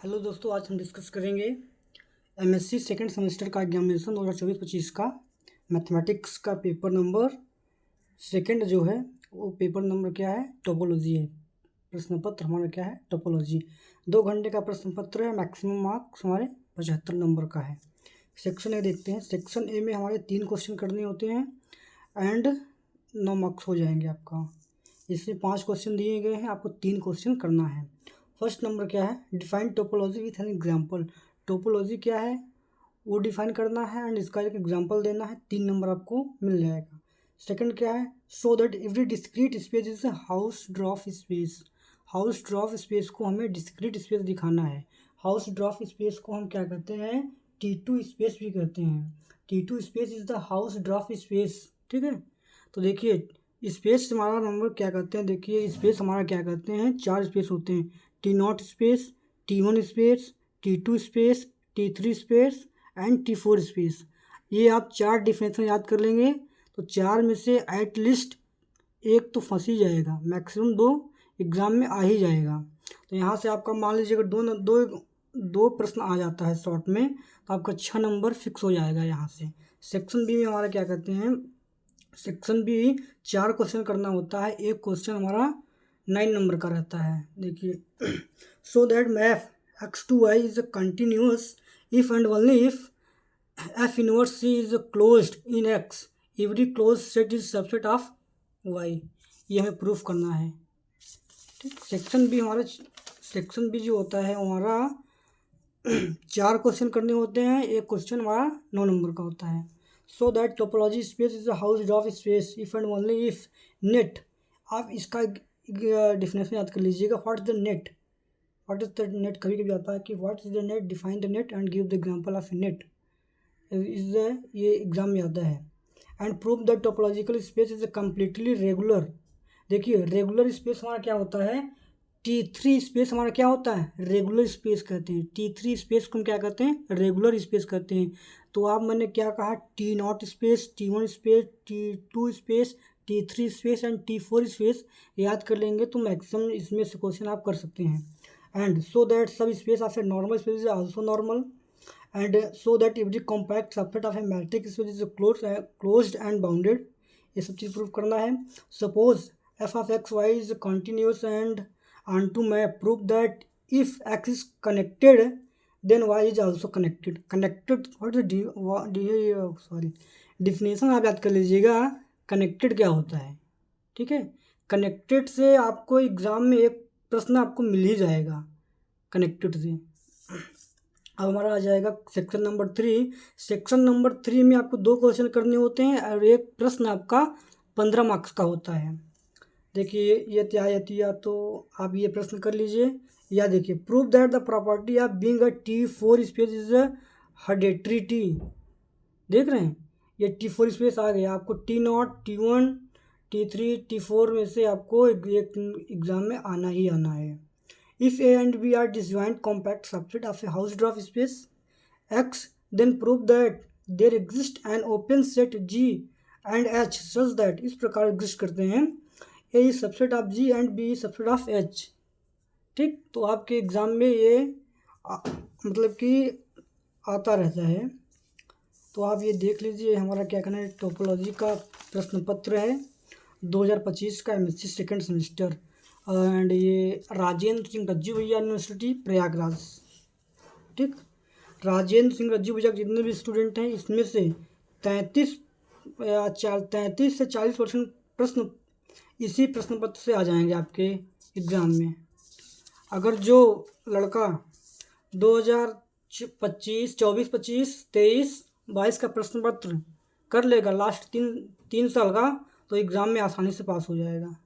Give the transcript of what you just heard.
Hello दोस्तों, आज हम डिस्कस करेंगे एमएससी सेकंड सेमेस्टर का एग्जामिनेशन 2024-25 का मैथमेटिक्स का पेपर नंबर सेकंड जो है वो पेपर नंबर क्या है, टोपोलॉजी है। प्रश्न पत्र हमारा क्या है, टोपोलॉजी। 2 घंटे का प्रश्न पत्र है, मैक्सिमम मार्क्स हमारे 75 नंबर का है। सेक्शन ए देखते हैं। सेक्शन ए में हमारे 3 क्वेश्चन करने होते हैं एंड 9 मार्क्स हो जाएंगे आपका। इसमें 5 क्वेश्चन दिए गए हैं, आपको 3 क्वेश्चन करना है। फर्स्ट नंबर क्या है, define topology with an example. Topology क्या है वो डिफाइन करना है एंड इसका एक एग्जाम्पल देना है। 3 नंबर आपको मिल जाएगा। सेकंड क्या है, so that every discrete space is a house ड्रॉफ space. House ड्रॉफ space को हमें डिस्क्रीट स्पेस दिखाना है। हाउस ड्रॉफ स्पेस को हम क्या कहते हैं, T2 स्पेस भी कहते हैं। T2 space is the house ड्रॉफ space. ठीक है, तो देखिए स्पेस हमारा नंबर क्या कहते हैं, देखिए स्पेस हमारा क्या कहते हैं, 4 स्पेस होते हैं। T0 space, T1 space, T2 space, T3 space and T4 space. ये आप 4 डिफिनेशन याद कर लेंगे तो 4 में से एट लिस्ट एक तो फंस ही जाएगा, मैक्सिमम 2 एग्ज़ाम में आ ही जाएगा। तो यहाँ से आपका मान लीजिए अगर दो प्रश्न आ जाता है शॉर्ट में तो आपका 6 नंबर फिक्स हो जाएगा यहाँ से। सेक्शन बी में हमारा क्या कहते हैं, सेक्शन बी 4 क्वेश्चन करना होता है, एक क्वेश्चन हमारा 9 नंबर का रहता है। देखिए so that MAF x2y is continuous if and only if f inverse c is closed in x, every close set is subset of y। ये हमें प्रूफ करना है। ठीक, सेक्शन बी जो होता है हमारा 4 क्वेश्चन करने होते हैं, एक क्वेश्चन हमारा 9 नंबर का होता है। So that topology space is a house ड्रॉफ space if and only if net. आप इसका डिफिनेशन याद कर लीजिएगा, what is the net. What is the net कभी कभी आता है कि what is the net, define the net and give the example of A net. Is ये एग्जाम में आता है। And prove the topological space is completely regular. देखिए रेगुलर स्पेस हमारा क्या होता है, T3 स्पेस हमारा क्या होता है, रेगुलर स्पेस कहते हैं। T3 स्पेस को हम क्या कहते हैं, रेगुलर स्पेस कहते हैं। तो आप मैंने क्या कहा, T0 space, T1 space, T2 space, T3 space and T4 space याद कर लेंगे तो मैक्सिमम इसमें से क्वेश्चन आप कर सकते हैं। एंड सो दैट सब space of a normal space is also normal and so that every compact subset of A matric space is closed end bounded. ये सब चीज़ प्रूव करना है। Suppose f of x y is continuous and onto map, prove that if x is connected then y is also connected. Connected what is definition आप याद कर लीजिएगा, connected क्या होता है। ठीक है, कनेक्टेड से आपको एग्जाम में एक प्रश्न आपको मिल ही जाएगा कनेक्टेड से। अब हमारा आ जाएगा सेक्शन नंबर 3। सेक्शन नंबर 3 में आपको 2 क्वेश्चन करने होते हैं और एक प्रश्न आपका 15 मार्क्स का होता है। देखिए या तो आप ये प्रश्न कर लीजिए, या देखिए prove that the property of being a T4 space is hereditary T। देख रहे हैं ये T4 स्पेस आ गया, आपको T0, T1, T3, T4 में से आपको एक एग्जाम में आना ही आना है। If A and B are disjoint compact subset of a Hausdorff space X, then prove that there exist an open set G and H such that. इस प्रकार एग्जिस्ट करते हैं, A is subset of G and B is subset of H. ठीक, तो आपके exam में ये मतलब कि आता रहता है। तो आप ये देख लीजिए हमारा क्या कहना है, टोपोलॉजी का प्रश्न पत्र है 2025 का एमएससी सेकंड सेमेस्टर एंड ये राजेंद्र सिंह रज्जू भैया यूनिवर्सिटी प्रयागराज। ठीक, राजेंद्र सिंह रज्जू भैया जितने भी स्टूडेंट हैं इसमें से 33 से 40% प्रश्न इसी प्रश्न पत्र से आ जाएंगे आपके एग्ज़ाम में। अगर जो लड़का 2025, 24, 25, 23, 22 का प्रश्न पत्र कर लेगा लास्ट तीन साल का, तो एग्ज़ाम में आसानी से पास हो जाएगा।